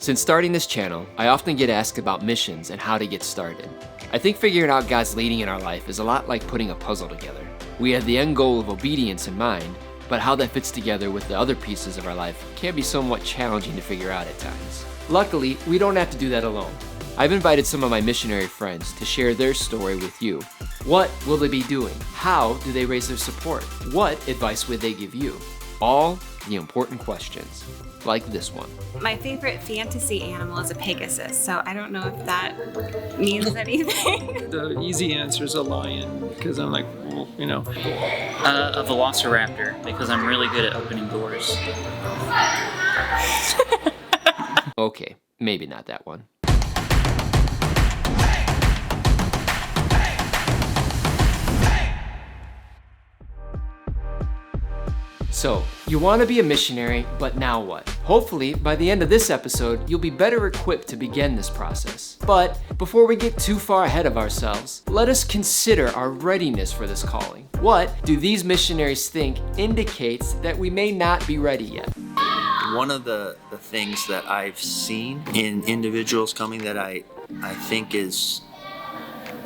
Since starting this channel, I often get asked about missions and how to get started. I think figuring out God's leading in our life is a lot like putting a puzzle together. We have the end goal of obedience in mind, but how that fits together with the other pieces of our life can be somewhat challenging to figure out at times. Luckily, we don't have to do that alone. I've invited some of my missionary friends to share their story with you. What will they be doing? How do they raise their support? What advice would they give you? All the important questions, like this one. My favorite fantasy animal is a Pegasus, so I don't know if that means anything. The easy answer is a lion, because I'm like, well, you know. A velociraptor, because I'm really good at opening doors. Okay, maybe not that one. So, you want to be a missionary, but now what? Hopefully, by the end of this episode, you'll be better equipped to begin this process. But before we get too far ahead of ourselves, let us consider our readiness for this calling. What do these missionaries think indicates that we may not be ready yet? One of the things that I've seen in individuals coming that I think is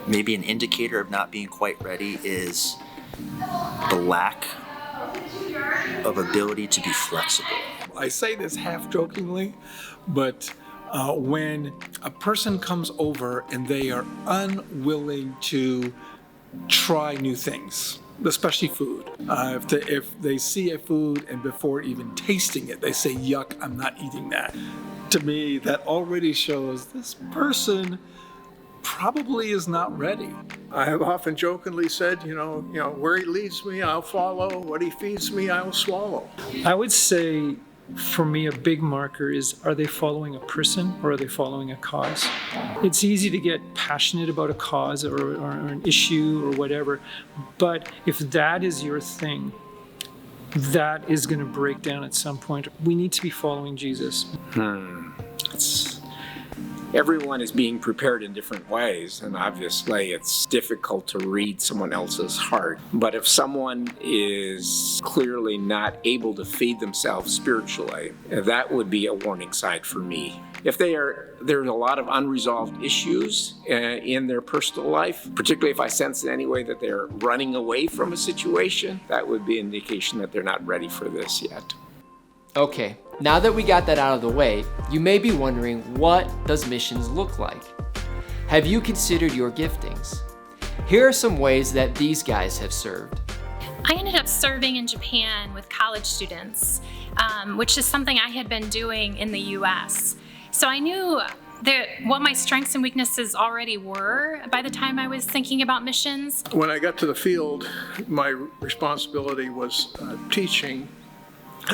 maybe an indicator of not being quite ready is the lack of ability to be flexible. I say this half jokingly, but when a person comes over and they are unwilling to try new things, especially food. If they see a food and before even tasting it, they say, yuck, I'm not eating that. To me, that already shows this person probably is not ready. I have often jokingly said, you know, where he leads me, I'll follow. What he feeds me, I'll swallow. I would say, for me, a big marker is, are they following a person or are they following a cause? It's easy to get passionate about a cause or an issue or whatever, but if that is your thing, that is going to break down at some point. We need to be following Jesus. Everyone is being prepared in different ways, and obviously it's difficult to read someone else's heart. But if someone is clearly not able to feed themselves spiritually, that would be a warning sign for me. If there's a lot of unresolved issues in their personal life, particularly if I sense in any way that they're running away from a situation, that would be an indication that they're not ready for this yet. Okay, now that we got that out of the way, you may be wondering, what does missions look like? Have you considered your giftings? Here are some ways that these guys have served. I ended up serving in Japan with college students, which is something I had been doing in the US. So I knew what my strengths and weaknesses already were by the time I was thinking about missions. When I got to the field, my responsibility was teaching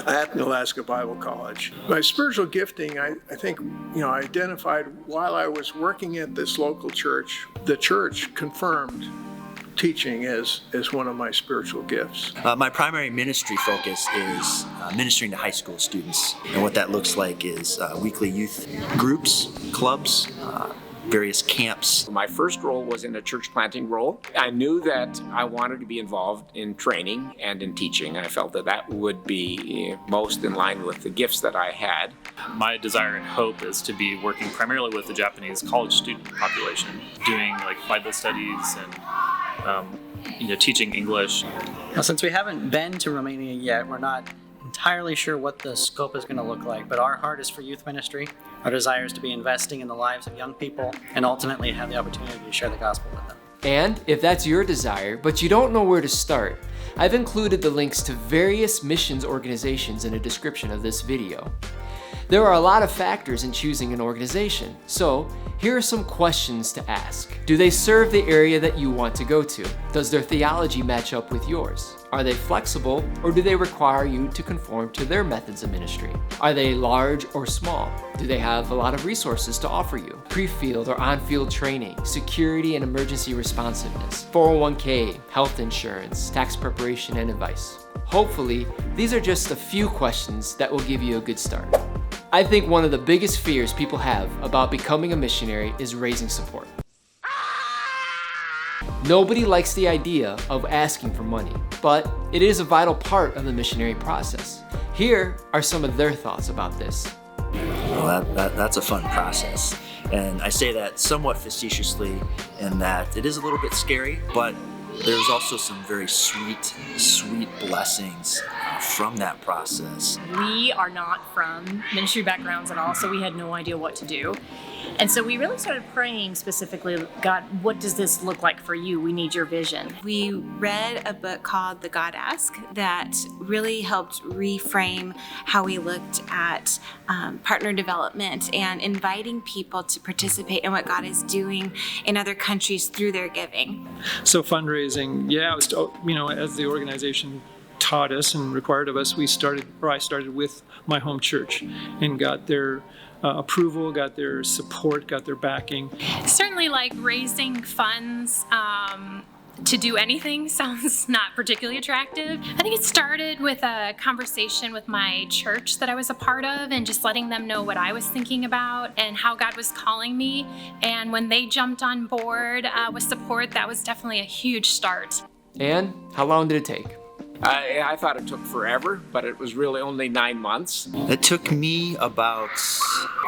at Alaska Bible College. My spiritual gifting, I think, I identified while I was working at this local church. The church confirmed teaching as one of my spiritual gifts. My primary ministry focus is ministering to high school students. And what that looks like is weekly youth groups, clubs, various camps. My first role was in a church planting role. I knew that I wanted to be involved in training and in teaching. I felt that would be most in line with the gifts that I had. My desire and hope is to be working primarily with the Japanese college student population, doing like Bible studies and teaching English. Now, since we haven't been to Romania yet, we're not entirely sure what the scope is going to look like, but our heart is for youth ministry. Our desire is to be investing in the lives of young people and ultimately have the opportunity to share the gospel with them. And if that's your desire, but you don't know where to start, I've included the links to various missions organizations in a description of this video. There are a lot of factors in choosing an organization, so here are some questions to ask. Do they serve the area that you want to go to? Does their theology match up with yours? Are they flexible, or do they require you to conform to their methods of ministry? Are they large or small? Do they have a lot of resources to offer you? Pre-field or on-field training, security and emergency responsiveness, 401k, health insurance, tax preparation and advice. Hopefully, these are just a few questions that will give you a good start. I think one of the biggest fears people have about becoming a missionary is raising support. Nobody likes the idea of asking for money, but it is a vital part of the missionary process. Here are some of their thoughts about this. Well, that's a fun process. And I say that somewhat facetiously in that it is a little bit scary, but there's also some very sweet blessings from that process. We are not from ministry backgrounds at all, so we had no idea what to do. And so we really started praying specifically, God, what does this look like for you? We need your vision. We read a book called The God Ask that really helped reframe how we looked at partner development and inviting people to participate in what God is doing in other countries through their giving. So fundraising, as the organization taught us and required of us, I started with my home church and got their approval, got their support, got their backing. Certainly, like raising funds to do anything sounds not particularly attractive. I think it started with a conversation with my church that I was a part of and just letting them know what I was thinking about and how God was calling me. And when they jumped on board with support, that was definitely a huge start. And how long did it take? I thought it took forever, but it was really only 9 months. It took me about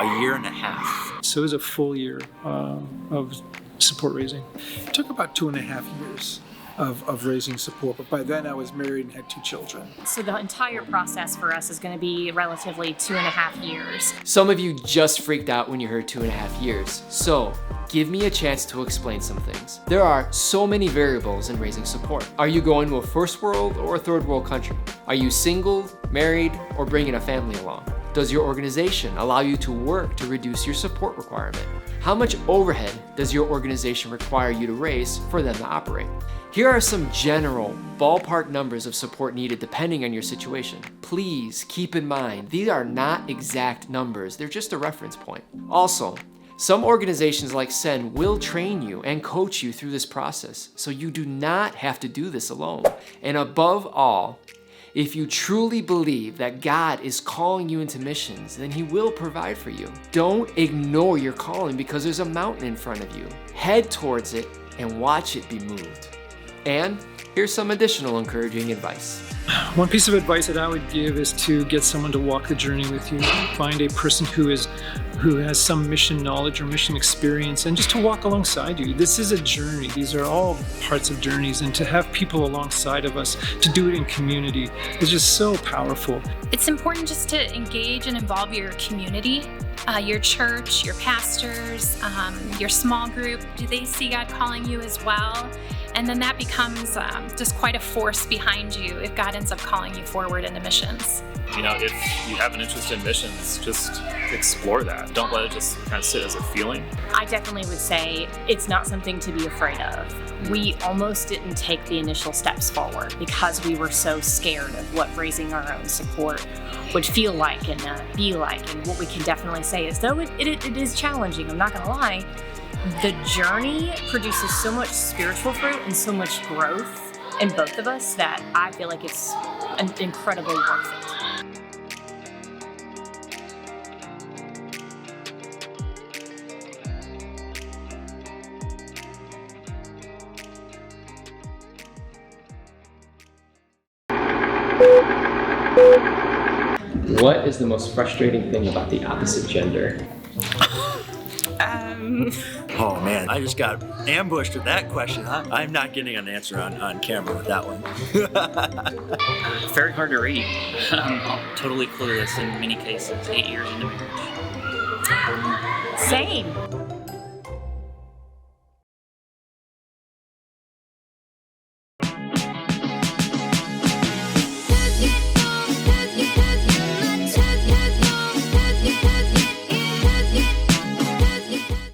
a year and a half. So it was a full year of support raising. It took about 2.5 years of raising support, but by then I was married and had 2 children. So the entire process for us is going to be relatively 2.5 years. Some of you just freaked out when you heard 2.5 years. So give me a chance to explain some things. There are so many variables in raising support. Are you going to a first world or a third world country? Are you single, married, or bringing a family along? Does your organization allow you to work to reduce your support requirement? How much overhead does your organization require you to raise for them to operate? Here are some general ballpark numbers of support needed depending on your situation. Please keep in mind, these are not exact numbers, they're just a reference point. Also, some organizations like Send will train you and coach you through this process, so you do not have to do this alone. And above all, if you truly believe that God is calling you into missions, then He will provide for you. Don't ignore your calling because there's a mountain in front of you. Head towards it and watch it be moved. And here's some additional encouraging advice. One piece of advice that I would give is to get someone to walk the journey with you. Find a person who has some mission knowledge or mission experience, and just to walk alongside you. This is a journey. These are all parts of journeys, and to have people alongside of us, to do it in community, is just so powerful. It's important just to engage and involve your community, your church, your pastors, your small group. Do they see God calling you as well? And then that becomes just quite a force behind you if God ends up calling you forward into missions. You know, if you have an interest in missions, just explore that. Don't let it just kind of sit as a feeling. I definitely would say it's not something to be afraid of. We almost didn't take the initial steps forward because we were so scared of what raising our own support would feel like and be like. And what we can definitely say is, though it is challenging, I'm not going to lie, the journey produces so much spiritual fruit and so much growth in both of us that I feel like it's incredibly worth it. What is the most frustrating thing about the opposite gender? Oh man, I just got ambushed with that question, huh? I'm not getting an answer on camera with that one. Very hard to read. Totally clueless in many cases, 8 years into marriage. Same.